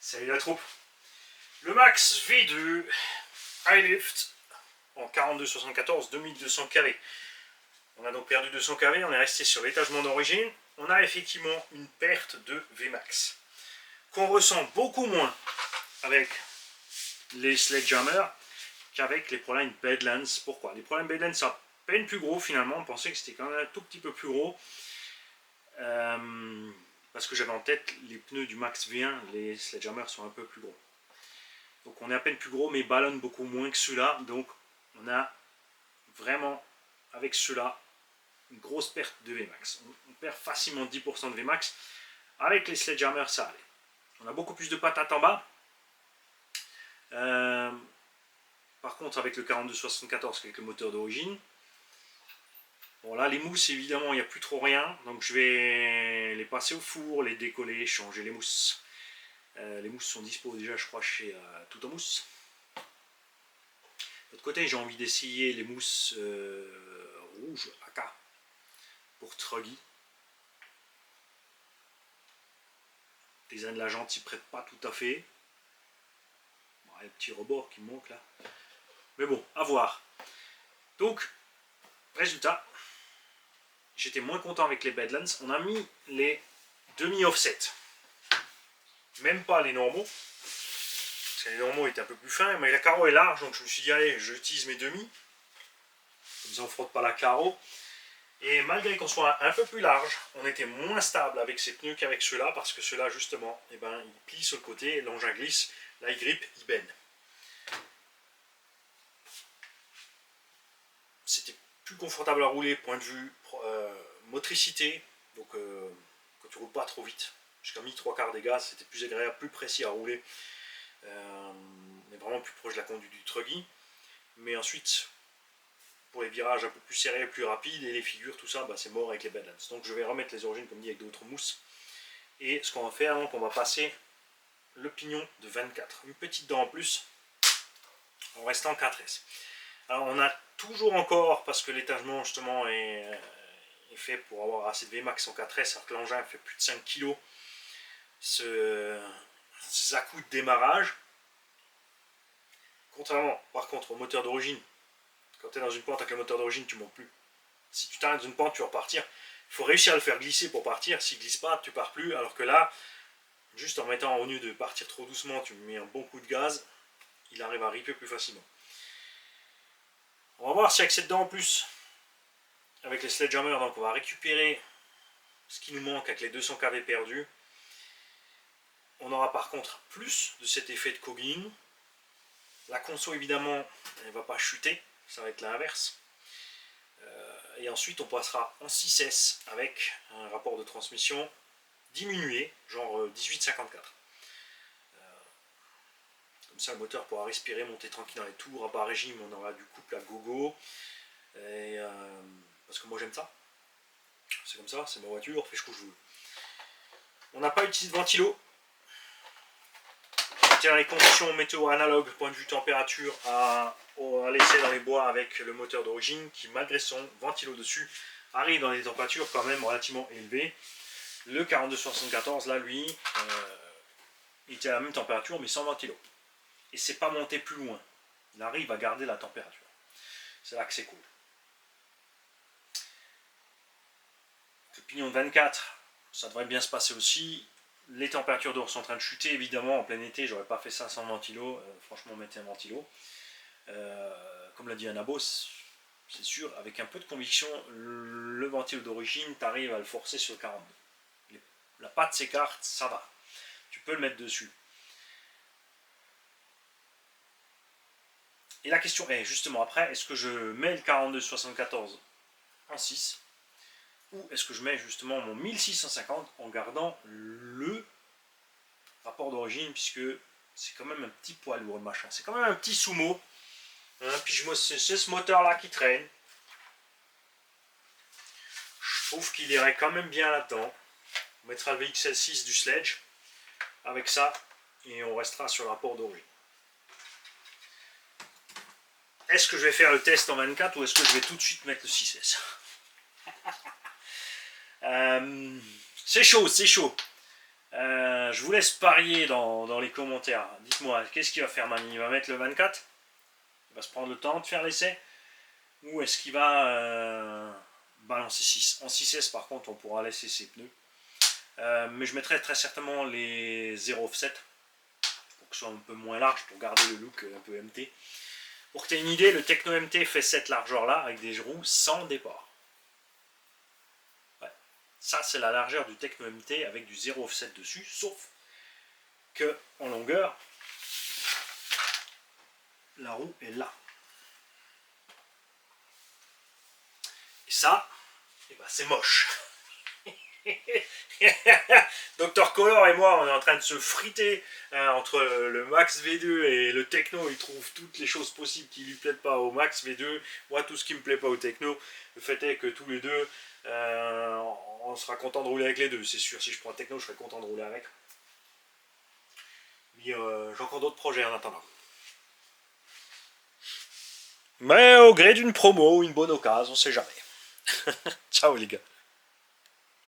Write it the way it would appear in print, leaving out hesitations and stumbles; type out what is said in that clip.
Salut la troupe. Le max V2 High Lift en 42-74, 2200 kV. On a donc perdu 200 kV, on est resté sur l'étagement d'origine. On a effectivement une perte de Vmax qu'on ressent beaucoup moins avec les Sledgehammer qu'avec les ProLine Badlands. Pourquoi? Les ProLine Badlands sont à peine plus gros finalement, on pensait que c'était quand même un tout petit peu plus gros. Parce que j'avais en tête les pneus du Max V1, les Sledgehammer sont un peu plus gros. Donc on est à peine plus gros mais ballonne beaucoup moins que ceux-là. Donc on a vraiment avec ceux-là une grosse perte de Vmax. On perd facilement 10% de Vmax. Avec les Sledgehammer ça allait. On a beaucoup plus de patates en bas. Par contre avec le 42-74 avec le moteur d'origine, bon là les mousses évidemment il n'y a plus trop rien, donc je vais les passer au four, les décoller, changer les mousses. Les mousses sont dispo déjà je crois chez Tout en Mousse. De l'autre côté j'ai envie d'essayer les mousses rouges AK pour Truggy. Le design de la jante s'y prête pas tout à fait. Bon, il y a le petit rebord qui me manque là. Mais bon, à voir. Donc, résultat, j'étais moins content avec les Badlands. On a mis les demi-offset. Même pas les normaux. Parce que les normaux étaient un peu plus fins, mais la carreau est large, donc je me suis dit, allez, j'utilise mes demi. Comme ça, on ne frotte pas la carreau. Et malgré qu'on soit un peu plus large, on était moins stable avec ces pneus qu'avec ceux-là, parce que ceux-là, justement, eh ben, ils plient sur le côté, l'engin glisse, là, il grippe, il baigne. C'était plus confortable à rouler, point de vue motricité, donc quand tu roules pas trop vite. Jusqu'à mis 3/4 des gaz, c'était plus agréable, plus précis à rouler. On est vraiment plus proche de la conduite du Truggy. Mais ensuite, pour les virages un peu plus serrés, plus rapides, et les figures, tout ça, bah, c'est mort avec les Badlands. Donc je vais remettre les origines, comme dit, avec d'autres mousses. Et ce qu'on va faire, donc on va passer le pignon de 24. Une petite dent en plus, en restant 4S. Alors on a toujours encore, parce que l'étagement justement est fait pour avoir assez de Vmax en 4S, alors que l'engin fait plus de 5 kg, ces à-coups de démarrage. Contrairement par contre au moteur d'origine, quand tu es dans une pente avec le moteur d'origine, tu ne montes plus. Si tu t'arrêtes dans une pente, tu vas repartir. Il faut réussir à le faire glisser pour partir. S'il ne glisse pas, tu pars plus. Alors que là, juste en mettant, au lieu de partir trop doucement, tu mets un bon coup de gaz, il arrive à ripper plus facilement. On va voir si avec cette dent en plus, avec les Sledgehammer, donc on va récupérer ce qui nous manque avec les 200 kV perdus. On aura par contre plus de cet effet de cogging. La conso évidemment, elle ne va pas chuter, ça va être l'inverse. Et ensuite on passera en 6S avec un rapport de transmission diminué, genre 18-54. Comme ça le moteur pourra respirer, monter tranquille dans les tours. À bas régime on aura du couple à gogo. Et, parce que moi j'aime ça. C'est comme ça, c'est ma voiture, fais ce que je veux. On n'a pas utilisé de ventilo. Dans les conditions météo analogues, point de vue température, à laisser dans les bois avec le moteur d'origine qui, malgré son ventilo dessus, arrive dans des températures quand même relativement élevées. Le 42-74, là, lui, il était à la même température mais sans ventilo. Et c'est pas monté plus loin. Il arrive à garder la température. C'est là que c'est cool. Le pignon de 24, ça devrait bien se passer aussi. Les températures dehors sont en train de chuter, évidemment, en plein été, j'aurais pas fait ça sans ventilo. Franchement, mettez un ventilo. Comme l'a dit Anabo, c'est sûr, avec un peu de conviction, le ventilo d'origine, tu arrives à le forcer sur le 42. La patte s'écarte, ça va. Tu peux le mettre dessus. Et la question est, justement, après, est-ce que je mets le 42-74 en 6 ou est-ce que je mets justement mon 1650 en gardant le rapport d'origine, puisque c'est quand même un petit poids lourd le machin, c'est quand même un petit sumo, hein, puis c'est ce moteur là qui traîne, je trouve qu'il irait quand même bien là-dedans. On mettra le VXL6 du Sledge avec ça et on restera sur le rapport d'origine. Est-ce que je vais faire le test en 24 ou est-ce que je vais tout de suite mettre le 6S? C'est chaud, c'est chaud. Je vous laisse parier dans les commentaires. Dites-moi, qu'est-ce qu'il va faire Mani? Il va mettre le 24? Il va se prendre le temps de faire l'essai? Ou est-ce qu'il va balancer 6? En 6S, par contre, on pourra laisser ses pneus. Mais je mettrai très certainement les 0 offset pour que ce soit un peu moins large, pour garder le look un peu MT. Pour que tu aies une idée, le Techno MT fait cette largeur-là avec des roues sans départ. Ouais. Ça, c'est la largeur du Techno MT avec du 0 offset dessus, sauf que en longueur, la roue est là. Et ça, eh ben, c'est moche. Dr Color et moi, on est en train de se friter entre le Max V2 et le Techno. Il trouve toutes les choses possibles qui lui plaisent pas au Max V2. Moi, tout ce qui me plaît pas au Techno. Le fait est que tous les deux, on sera content de rouler avec les deux. C'est sûr, si je prends le Techno, je serai content de rouler avec. Mais j'ai encore d'autres projets en attendant. Mais au gré d'une promo ou une bonne occasion, on sait jamais. Ciao les gars.